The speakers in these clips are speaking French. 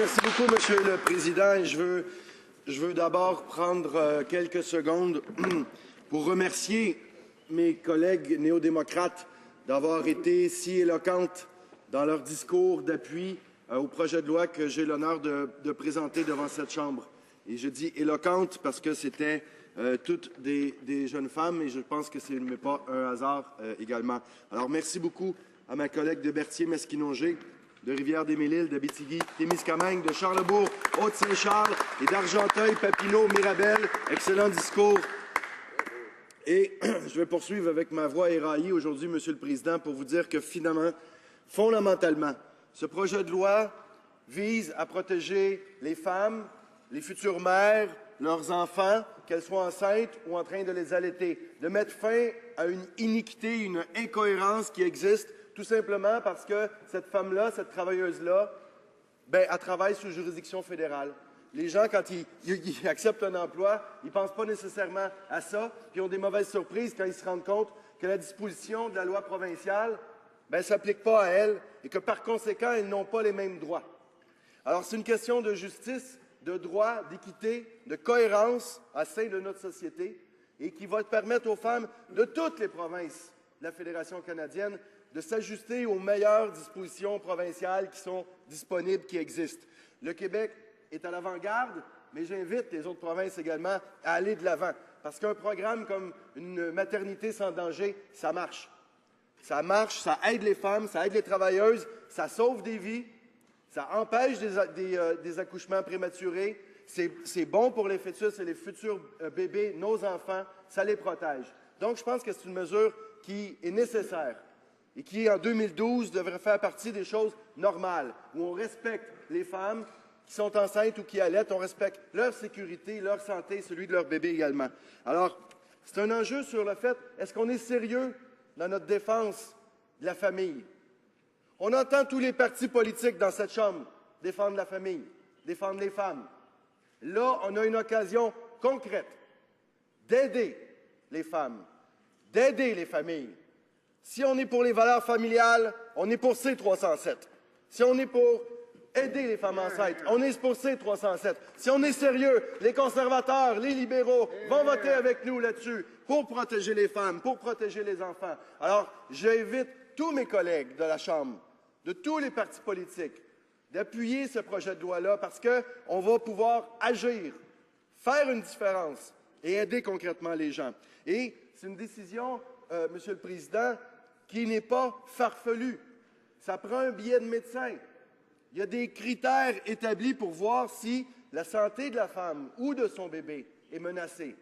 Merci beaucoup, Monsieur le Président. Je veux d'abord prendre quelques secondes pour remercier mes collègues néo-démocrates d'avoir été si éloquentes dans leur discours d'appui au projet de loi que j'ai l'honneur de présenter devant cette Chambre. Et je dis éloquentes parce que c'était toutes des jeunes femmes et je pense que ce n'est pas un hasard également. Alors, merci beaucoup à ma collègue de Berthier-Masquinongé, de Rivière-des-Mille-Îles, d'Abitibi, Témiscamingue, de Charlebourg, Haute-Saint-Charles et d'Argenteuil, Papineau, Mirabel. Excellent discours. Et je vais poursuivre avec ma voix éraillée aujourd'hui, Monsieur le Président, pour vous dire que finalement, fondamentalement, ce projet de loi vise à protéger les femmes, les futures mères, leurs enfants, qu'elles soient enceintes ou en train de les allaiter, de mettre fin à une iniquité, une incohérence qui existe, tout simplement parce que cette femme-là, cette travailleuse-là, elle travaille sous juridiction fédérale. Les gens, quand ils acceptent un emploi, ils ne pensent pas nécessairement à ça, puis ils ont des mauvaises surprises quand ils se rendent compte que la disposition de la loi provinciale ne s'applique pas à elles et que, par conséquent, elles n'ont pas les mêmes droits. Alors, c'est une question de justice, de droit, d'équité, de cohérence au sein de notre société et qui va permettre aux femmes de toutes les provinces de la Fédération canadienne de s'ajuster aux meilleures dispositions provinciales qui sont disponibles, qui existent. Le Québec est à l'avant-garde, mais j'invite les autres provinces également à aller de l'avant. Parce qu'un programme comme une maternité sans danger, ça marche. Ça marche, ça aide les femmes, ça aide les travailleuses, ça sauve des vies, ça empêche des accouchements prématurés, c'est bon pour les fœtus et les futurs bébés, nos enfants, ça les protège. Donc, je pense que c'est une mesure qui est nécessaire et qui, en 2012, devrait faire partie des choses normales, où on respecte les femmes qui sont enceintes ou qui allaitent, on respecte leur sécurité, leur santé, celui de leur bébé également. Alors, c'est un enjeu sur le fait, est-ce qu'on est sérieux dans notre défense de la famille? On entend tous les partis politiques dans cette Chambre défendre la famille, défendre les femmes. Là, on a une occasion concrète d'aider les femmes, d'aider les familles. Si on est pour les valeurs familiales, on est pour C-307. Si on est pour aider les femmes enceintes, on est pour C-307. Si on est sérieux, les conservateurs, les libéraux vont voter avec nous là-dessus pour protéger les femmes, pour protéger les enfants. Alors, j'invite tous mes collègues de la Chambre, de tous les partis politiques, d'appuyer ce projet de loi-là parce qu'on va pouvoir agir, faire une différence et aider concrètement les gens. Et c'est une décision, Monsieur le Président, qui n'est pas farfelue. Ça prend un billet de médecin. Il y a des critères établis pour voir si la santé de la femme ou de son bébé est menacée.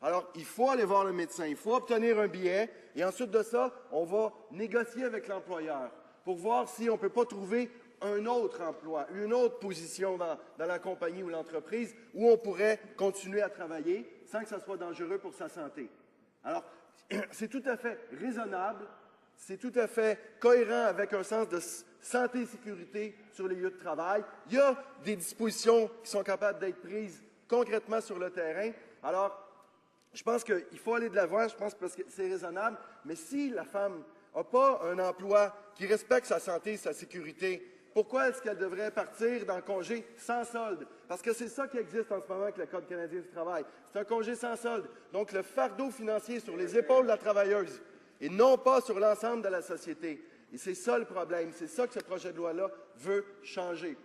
Alors, il faut aller voir le médecin, il faut obtenir un billet et ensuite de ça, on va négocier avec l'employeur pour voir si on ne peut pas trouver un autre emploi, une autre position dans la compagnie ou l'entreprise où on pourrait continuer à travailler sans que ça soit dangereux pour sa santé. Alors, c'est tout à fait raisonnable, c'est tout à fait cohérent avec un sens de santé et sécurité sur les lieux de travail. Il y a des dispositions qui sont capables d'être prises concrètement sur le terrain. Alors, je pense qu'il faut aller de l'avant, je pense parce que c'est raisonnable, mais si la femme n'a pas un emploi qui respecte sa santé et sa sécurité, pourquoi est-ce qu'elle devrait partir dans le congé sans solde? Parce que c'est ça qui existe en ce moment avec le Code canadien du travail. C'est un congé sans solde. Donc, le fardeau financier sur les épaules de la travailleuse et non pas sur l'ensemble de la société. Et c'est ça le problème. C'est ça que ce projet de loi-là veut changer.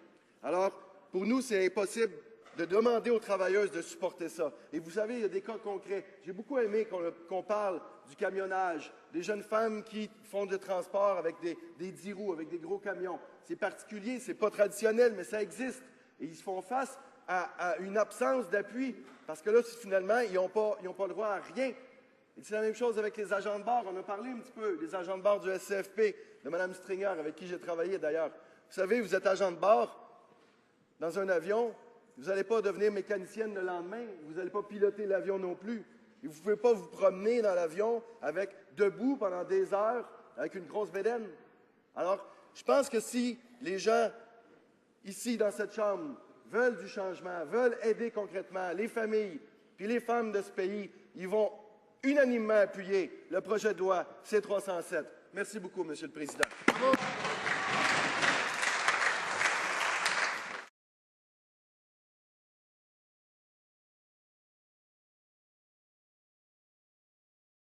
Alors, pour nous, c'est impossible de demander aux travailleuses de supporter ça. Et vous savez, il y a des cas concrets. J'ai beaucoup aimé qu'on parle du camionnage, des jeunes femmes qui font du transport avec des 10 roues, avec des gros camions. C'est particulier, c'est pas traditionnel, mais ça existe. Et ils se font face à une absence d'appui, parce que là, finalement, ils n'ont pas le droit à rien. Et c'est la même chose avec les agents de bord. On a parlé un petit peu des agents de bord du SCFP, de Mme Stringer, avec qui j'ai travaillé d'ailleurs. Vous savez, vous êtes agent de bord dans un avion, vous n'allez pas devenir mécanicienne le lendemain, vous n'allez pas piloter l'avion non plus. Et vous ne pouvez pas vous promener dans l'avion debout pendant des heures avec une grosse bédaine. Alors, je pense que si les gens ici dans cette Chambre veulent du changement, veulent aider concrètement les familles puis les femmes de ce pays, ils vont unanimement appuyer le projet de loi C-307. Merci beaucoup, Monsieur le Président. Bravo.